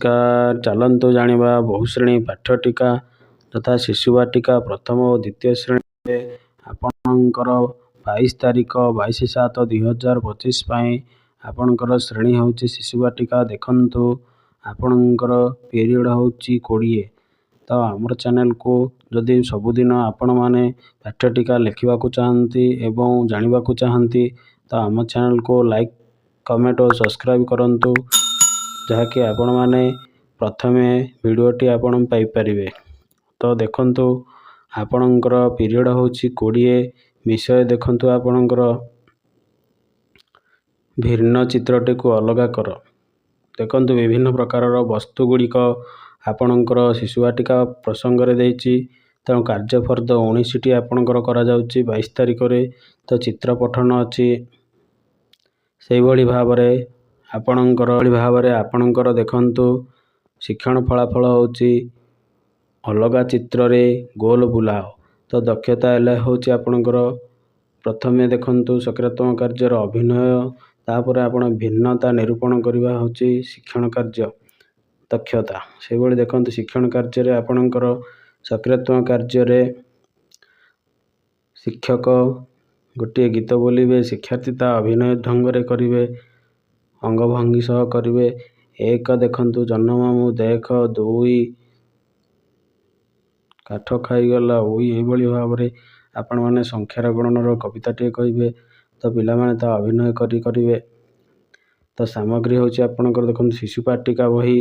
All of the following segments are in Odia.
ଚାଲନ୍ତୁ ଜାଣିବା ବହୁଶ୍ରେଣୀ ପାଠ୍ୟଟିକା ତଥା ଶିଶୁ ବାଟିକା ପ୍ରଥମ ଓ ଦ୍ୱିତୀୟ ଶ୍ରେଣୀରେ ଆପଣଙ୍କର 22 ତାରିଖ 22/7/2025 ପାଇଁ ଆପଣଙ୍କର ଶ୍ରେଣୀ ହେଉଛି ଶିଶୁ ବାଟିକା। ଦେଖନ୍ତୁ ଆପଣଙ୍କର ପିରିୟଡ଼ ହେଉଛି 20। ତ ଆମର ଚ୍ୟାନେଲକୁ ଯଦି ସବୁଦିନ ଆପଣମାନେ ପାଠ୍ୟଟିକା ଲେଖିବାକୁ ଚାହାନ୍ତି ଏବଂ ଜାଣିବାକୁ ଚାହାନ୍ତି ତ ଆମ ଚ୍ୟାନେଲକୁ ଲାଇକ୍ କମେଣ୍ଟ ଓ ସବସ୍କ୍ରାଇବ୍ କରନ୍ତୁ, ଯାହାକି ଆପଣମାନେ ପ୍ରଥମେ ଭିଡ଼ିଓଟି ଆପଣ ପାଇପାରିବେ। ତ ଦେଖନ୍ତୁ ଆପଣଙ୍କର ପିରିୟଡ଼ ହେଉଛି 20। ବିଷୟ ଦେଖନ୍ତୁ ଆପଣଙ୍କର ଭିନ୍ନ ଚିତ୍ରଟିକୁ ଅଲଗା କର। ଦେଖନ୍ତୁ ବିଭିନ୍ନ ପ୍ରକାରର ବସ୍ତୁ ଗୁଡ଼ିକ ଆପଣଙ୍କର ଶିଶୁ ବାଟିକା ପ୍ରସଙ୍ଗରେ ଦେଇଛି। ତେଣୁ କାର୍ଯ୍ୟଫର୍ଦ୍ଦ 19ଟି ଆପଣଙ୍କର କରାଯାଉଛି 22 ତାରିଖରେ। ତ ଚିତ୍ର ପଠନ ଅଛି। ସେଇଭଳି ଭାବରେ ଆପଣଙ୍କର ଦେଖନ୍ତୁ ଶିକ୍ଷଣ ଫଳାଫଳ ହେଉଛି ଅଲଗା ଚିତ୍ରରେ ଗୋଲ ବୁଲାଅ। ତ ଦକ୍ଷତା ହେଲେ ହେଉଛି ଆପଣଙ୍କର ପ୍ରଥମେ ଦେଖନ୍ତୁ ସକାରାତ୍ମକ କାର୍ଯ୍ୟର ଅଭିନୟ, ତାପରେ ଆପଣ ଭିନ୍ନତା ନିରୂପଣ କରିବା ହେଉଛି ଶିକ୍ଷଣ କାର୍ଯ୍ୟ ଦକ୍ଷତା। ସେହିଭଳି ଦେଖନ୍ତୁ ଶିକ୍ଷଣ କାର୍ଯ୍ୟରେ ଆପଣଙ୍କର ସକାରାତ୍ମକ କାର୍ଯ୍ୟରେ ଶିକ୍ଷକ ଗୋଟିଏ ଗୀତ ବୋଲିବେ, ଶିକ୍ଷାର୍ଥୀ ତା ଅଭିନୟ ଢଙ୍ଗରେ କରିବେ, ଅଙ୍ଗଭଙ୍ଗୀ ସହ କରିବେ। 1 ଦେଖନ୍ତୁ ଜହ୍ନମାମୁଁ ଦେଖ, 2 କାଠ ଖାଇଗଲା ଉଇ। ଏହିଭଳି ଭାବରେ ଆପଣମାନେ ସଂଖ୍ୟାର ଗଣନର କବିତାଟିଏ କହିବେ। ତ ପିଲାମାନେ ତା ଅଭିନୟ କରିବେ। ତ ସାମଗ୍ରୀ ହେଉଛି ଆପଣଙ୍କର ଦେଖନ୍ତୁ ଶିଶୁ ବାଟିକା ବହି,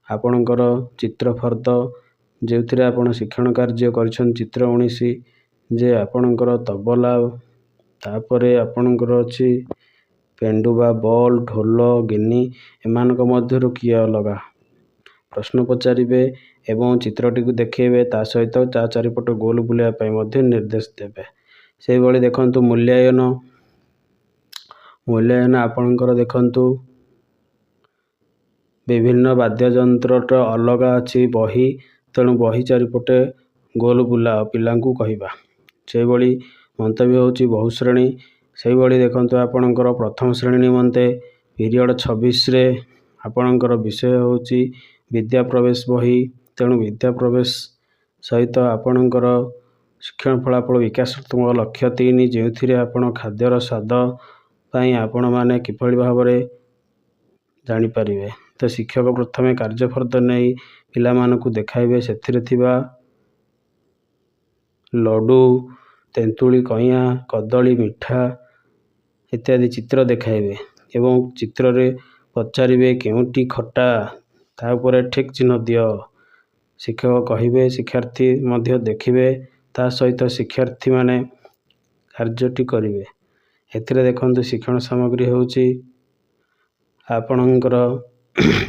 ଆପଣଙ୍କର ଚିତ୍ରଫର୍ଦ୍ଦ ଯେଉଁଥିରେ ଆପଣ ଶିକ୍ଷଣ କାର୍ଯ୍ୟ କରିଛନ୍ତି ଚିତ୍ର 19 ଯେ ଆପଣଙ୍କର ତବଲା, ତାପରେ ଆପଣଙ୍କର ଅଛି ପେଣ୍ଡୁବା, ବଲ୍, ଢୋଲ, ଗିନି। ଏମାନଙ୍କ ମଧ୍ୟରୁ କିଏ ଅଲଗା ପ୍ରଶ୍ନ ପଚାରିବେ ଏବଂ ଚିତ୍ରଟିକୁ ଦେଖାଇବେ, ତା ସହିତ ତା ଚାରିପଟ ଗୋଲ ବୁଲାଇବା ପାଇଁ ମଧ୍ୟ ନିର୍ଦ୍ଦେଶ ଦେବେ। ସେହିଭଳି ଦେଖନ୍ତୁ ମୂଲ୍ୟାୟନ ଆପଣଙ୍କର ଦେଖନ୍ତୁ ବିଭିନ୍ନ ବାଦ୍ୟଯନ୍ତ୍ରର ଅଲଗା ଅଛି ବହି। ତେଣୁ ବହି ଚାରିପଟେ ଗୋଲ ବୁଲାଅ ପିଲାଙ୍କୁ କହିବା। ସେହିଭଳି ମନ୍ତବ୍ୟ ହେଉଛି ବହୁଶ୍ରେଣୀ। ସେହିଭଳି ଦେଖନ୍ତୁ ଆପଣଙ୍କର ପ୍ରଥମ ଶ୍ରେଣୀ ନିମନ୍ତେ ପିରିୟଡ଼ 26ରେ ଆପଣଙ୍କର ବିଷୟ ହେଉଛି ବିଦ୍ୟା ପ୍ରବେଶ ବହି। ତେଣୁ ବିଦ୍ୟା ପ୍ରବେଶ ସହିତ ଆପଣଙ୍କର ଶିକ୍ଷଣ ଫଳାଫଳ ବିକାଶାତ୍ମକ ଲକ୍ଷ୍ୟ 3, ଯେଉଁଥିରେ ଆପଣ ଖାଦ୍ୟର ସ୍ୱାଦ ପାଇଁ ଆପଣମାନେ କିଭଳି ଭାବରେ ଜାଣିପାରିବେ। ତ ଶିକ୍ଷକ ପ୍ରଥମେ କାର୍ଯ୍ୟଫର୍ଦ୍ଦ ନେଇ ପିଲାମାନଙ୍କୁ ଦେଖାଇବେ। ସେଥିରେ ଥିବା ଲଡ଼ୁ, ତେନ୍ତୁଳି, କଇଁଆ, କଦଳୀ, ମିଠା ଇତ୍ୟାଦି ଚିତ୍ର ଦେଖାଇବେ ଏବଂ ଚିତ୍ରରେ ପଚାରିବେ କେଉଁଟି ଖଟା, ତା ଉପରେ ଠିକ୍ ଚିହ୍ନ ଦିଅ। ଶିକ୍ଷକ କହିବେ, ଶିକ୍ଷାର୍ଥୀ ମଧ୍ୟ ଦେଖିବେ, ତା ସହିତ ଶିକ୍ଷାର୍ଥୀମାନେ କାର୍ଯ୍ୟଟି କରିବେ। ଏଥିରେ ଦେଖନ୍ତୁ ଶିକ୍ଷଣ ସାମଗ୍ରୀ ହେଉଛି ଆପଣଙ୍କର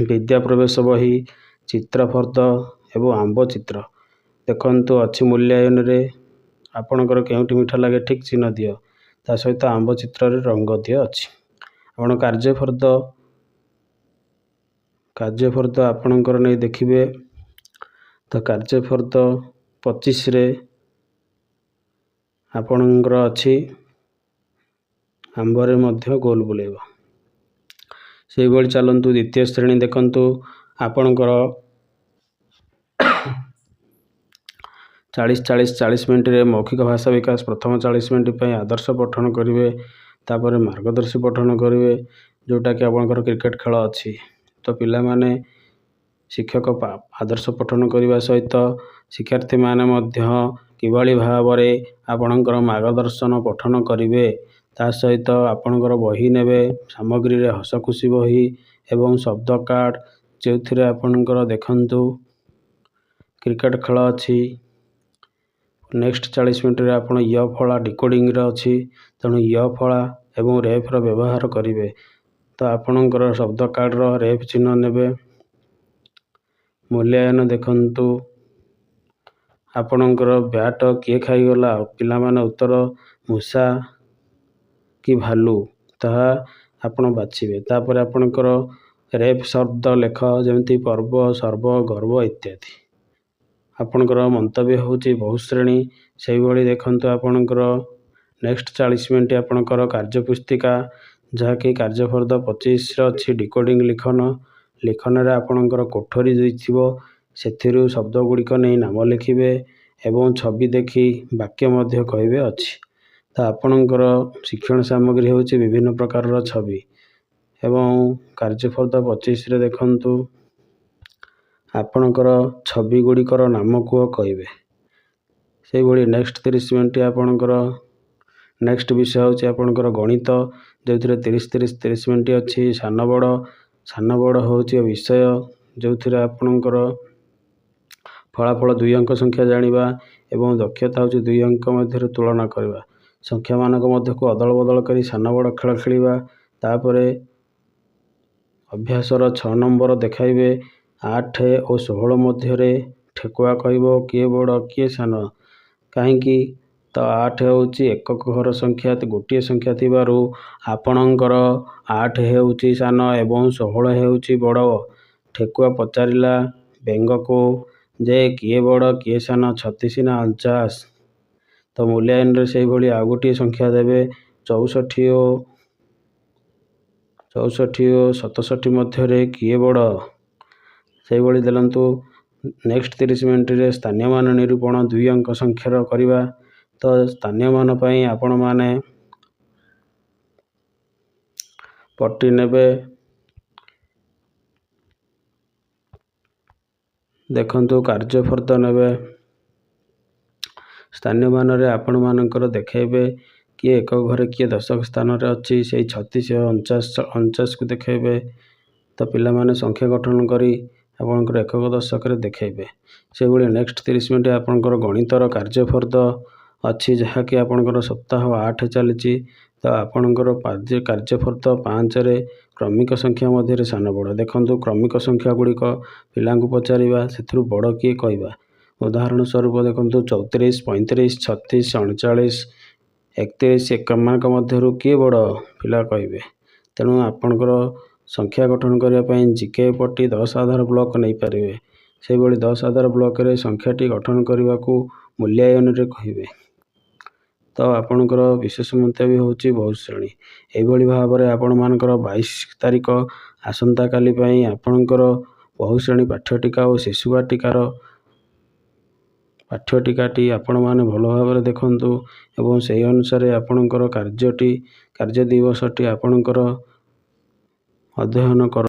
ବିଦ୍ୟା ପ୍ରବେଶ ବହି, ଚିତ୍ରଫର୍ଦ୍ଦ ଏବଂ ଆମ୍ବ ଚିତ୍ର। ଦେଖନ୍ତୁ ଅଛି ମୂଲ୍ୟାୟନରେ ଆପଣଙ୍କର କେଉଁଟି ମିଠା ଲାଗେ ଠିକ୍ ଚିହ୍ନ ଦିଅ, ତା ସହିତ ଆମ୍ବ ଚିତ୍ରରେ ରଙ୍ଗ ଦିଅ ଅଛି। ଆପଣ କାର୍ଯ୍ୟଫର୍ଦ୍ଦ ଆପଣଙ୍କର ନେଇ ଦେଖିବେ। ତ କାର୍ଯ୍ୟଫର୍ଦ୍ଦ 25ରେ ଆପଣଙ୍କର ଅଛି ଆମ୍ବରେ ମଧ୍ୟ ଗୋଲ ବୁଲେଇବ। ସେହିଭଳି ଚାଲନ୍ତୁ ଦ୍ୱିତୀୟ ଶ୍ରେଣୀ ଦେଖନ୍ତୁ ଆପଣଙ୍କର 40 ମିନିଟରେ ମୌଖିକ ଭାଷା ବିକାଶ। ପ୍ରଥମ 40 ମିନିଟ୍ ପାଇଁ ଆଦର୍ଶ ପଠନ କରିବେ, ତାପରେ ମାର୍ଗଦର୍ଶୀ ପଠନ କରିବେ, ଯେଉଁଟାକି ଆପଣଙ୍କର କ୍ରିକେଟ ଖେଳ ଅଛି। ତ ପିଲାମାନେ ଶିକ୍ଷକ ଆଦର୍ଶ ପଠନ କରିବା ସହିତ ଶିକ୍ଷାର୍ଥୀମାନେ ମଧ୍ୟ କିଭଳି ଭାବରେ ଆପଣଙ୍କର ମାର୍ଗଦର୍ଶନ ପଠନ କରିବେ, ତା ସହିତ ଆପଣଙ୍କର ବହି ନେବେ। ସାମଗ୍ରୀରେ ହସଖୁସି ବହି ଏବଂ ଶବ୍ଦ କାର୍ଡ଼, ଯେଉଁଥିରେ ଆପଣଙ୍କର ଦେଖନ୍ତୁ କ୍ରିକେଟ ଖେଳ ଅଛି। ନେକ୍ସଟ 40 ମିନିଟରେ ଆପଣ ୟ-ଫଳା ଡିକୋଡ଼ିଂରେ ଅଛି। ତେଣୁ ୟ-ଫଳା ଏବଂ ରେଫର ବ୍ୟବହାର କରିବେ। ତ ଆପଣଙ୍କର ଶବ୍ଦ କାର୍ଡ଼ର ରେଫ ଚିହ୍ନ ନେବେ। ମୂଲ୍ୟାୟନ ଦେଖନ୍ତୁ ଆପଣଙ୍କର ବ୍ୟାଟ କିଏ ଖାଇଗଲା, ପିଲାମାନେ ଉତ୍ତର ମୂଷା କି ଭାଲୁ, ତାହା ଆପଣ ବାଛିବେ। ତାପରେ ଆପଣଙ୍କର ରେଫ ଶବ୍ଦ ଲେଖ, ଯେମିତି ପର୍ବ, ସର୍ବ, ଗର୍ବ ଇତ୍ୟାଦି। ଆପଣଙ୍କର ମନ୍ତବ୍ୟ ହେଉଛି ବହୁଶ୍ରେଣୀ। ସେହିଭଳି ଦେଖନ୍ତୁ ଆପଣଙ୍କର ନେକ୍ସଟ 40 ମିନିଟ୍ ଆପଣଙ୍କର କାର୍ଯ୍ୟପୁସ୍ତିକା, ଯାହାକି କାର୍ଯ୍ୟଫର୍ଦ୍ଦ 25ରେ ଅଛି ଡିକୋଡ଼ିଂ ଲିଖନ। ଲିଖନରେ ଆପଣଙ୍କର କୋଠରୀ ଦେଇଥିବ, ସେଥିରୁ ଶବ୍ଦ ଗୁଡ଼ିକ ନେଇ ନାମ ଲେଖିବେ ଏବଂ ଛବି ଦେଖି ବାକ୍ୟ ମଧ୍ୟ କହିବେ ଅଛି। ତ ଆପଣଙ୍କର ଶିକ୍ଷଣ ସାମଗ୍ରୀ ହେଉଛି ବିଭିନ୍ନ ପ୍ରକାରର ଛବି। ଏବଂ କାର୍ଯ୍ୟଫର୍ଦ୍ଦ 25ରେ ଦେଖନ୍ତୁ, ଆପଣଙ୍କର ଛବି ଗୁଡ଼ିକର ନାମ କୁହ କହିବେ। ସେହିଭଳି ନେକ୍ସଟ 30 ମିନିଟ୍ ଆପଣଙ୍କର ନେକ୍ସଟ ବିଷୟ ହେଉଛି ଆପଣଙ୍କର ଗଣିତ, ଯେଉଁଥିରେ 30 ମିନିଟ୍ ଅଛି। ସାନ ବଡ଼ ହେଉଛି ବିଷୟ, ଯେଉଁଥିରେ ଆପଣଙ୍କର ଫଳାଫଳ 2 ଅଙ୍କ ସଂଖ୍ୟା ଜାଣିବା ଏବଂ ଦକ୍ଷତା ହେଉଛି 2 ଅଙ୍କ ମଧ୍ୟରେ ତୁଳନା କରିବା। ସଂଖ୍ୟାମାନଙ୍କ ମଧ୍ୟକୁ ଅଦଳ ବଦଳ କରି ସାନ ବଡ଼ ଖେଳ ଖେଳିବା। ତାପରେ ଅଭ୍ୟାସର 6 ନମ୍ବର ଦେଖାଇବେ। 8 ଓ 16 ମଧ୍ୟରେ ଠେକୁଆ କହିବ କିଏ ବଡ଼ କିଏ ସାନ। କାହିଁକି? ତ 8 ହେଉଛି ଏକକ ଘର ସଂଖ୍ୟା, ଗୋଟିଏ ସଂଖ୍ୟା ଥିବାରୁ ଆପଣଙ୍କର 8 ହେଉଛି ସାନ ଏବଂ 16 ହେଉଛି ବଡ଼। ଠେକୁଆ ପଚାରିଲା ବେଙ୍ଗକୁ ଯେ କିଏ ବଡ଼ କିଏ ସାନ, 36 ନା 49? ତ ମୂଲ୍ୟାୟନରେ ସେହିଭଳି ଆଉ ଗୋଟିଏ ସଂଖ୍ୟା ଦେବେ। 64 ଓ 67 ମଧ୍ୟରେ କିଏ ବଡ଼? ସେହିଭଳି ଦେଲନ୍ତୁ। ନେକ୍ସଟ 30 ମିନିଟ୍ରେ ସ୍ଥାନୀୟ ମାନ ନିରୂପଣ 2 ଅଙ୍କ ସଂଖ୍ୟାର କରିବା। ତ ସ୍ଥାନୀୟ ମାନ ପାଇଁ ଆପଣମାନେ ପଟି ନେବେ। ଦେଖନ୍ତୁ କାର୍ଯ୍ୟଫର୍ଦ୍ଦ ନେବେ। ସ୍ଥାନୀୟ ମାନରେ ଆପଣମାନଙ୍କର ଦେଖାଇବେ କିଏ ଏକକ ଘରେ କିଏ ଦଶକ ସ୍ଥାନରେ ଅଛି, ସେଇ 36 ଓ 49କୁ ଦେଖାଇବେ। ତ ପିଲାମାନେ ସଂଖ୍ୟା ଗଠନ କରି ଆପଣଙ୍କର ଏକକ ଦଶକରେ ଦେଖାଇବେ। ସେହିଭଳି ନେକ୍ସଟ 30 ମିନିଟ୍ ଆପଣଙ୍କର ଗଣିତର କାର୍ଯ୍ୟଫର୍ଦ୍ଦ ଅଛି, ଯାହାକି ଆପଣଙ୍କର ସପ୍ତାହ 8 ଚାଲିଛି। ତ ଆପଣଙ୍କର କାର୍ଯ୍ୟଫର୍ଦ୍ଦ 5ରେ କ୍ରମିକ ସଂଖ୍ୟା ମଧ୍ୟରେ ସାନ ବଡ଼। ଦେଖନ୍ତୁ କ୍ରମିକ ସଂଖ୍ୟା ଗୁଡ଼ିକ ପିଲାଙ୍କୁ ପଚାରିବା, ସେଥିରୁ ବଡ଼ କିଏ କହିବା। ଉଦାହରଣ ସ୍ୱରୂପ ଦେଖନ୍ତୁ 34, 35, 36, 39, 31 ଏମାନଙ୍କ ମଧ୍ୟରୁ କିଏ ବଡ଼ ପିଲା କହିବେ। ତେଣୁ ଆପଣଙ୍କର ସଂଖ୍ୟା ଗଠନ କରିବା ପାଇଁ ଜିକେ ପଟି 10 ଆଧାର ବ୍ଲକ ନେଇପାରିବେ। ସେହିଭଳି 10 ଆଧାର ବ୍ଲକରେ ସଂଖ୍ୟାଟି ଗଠନ କରିବାକୁ ମୂଲ୍ୟାୟନରେ କହିବେ। ତ ଆପଣଙ୍କର ବିଶେଷ ମନ୍ତବ୍ୟ ହେଉଛି ବହୁ ଶ୍ରେଣୀ। ଏହିଭଳି ଭାବରେ ଆପଣମାନଙ୍କର 22 ତାରିଖ ଆସନ୍ତାକାଲି ପାଇଁ ଆପଣଙ୍କର ବହୁ ଶ୍ରେଣୀ ପାଠ୍ୟଟିକା ଓ ଶିଶୁ ବାଟିକାର ପାଠ୍ୟଟିକାଟି ଆପଣମାନେ ଭଲ ଭାବରେ ଦେଖନ୍ତୁ ଏବଂ ସେହି ଅନୁସାରେ ଆପଣଙ୍କର କାର୍ଯ୍ୟ ଦିବସଟି ଆପଣଙ୍କର ଅଧ୍ୟୟନ କର।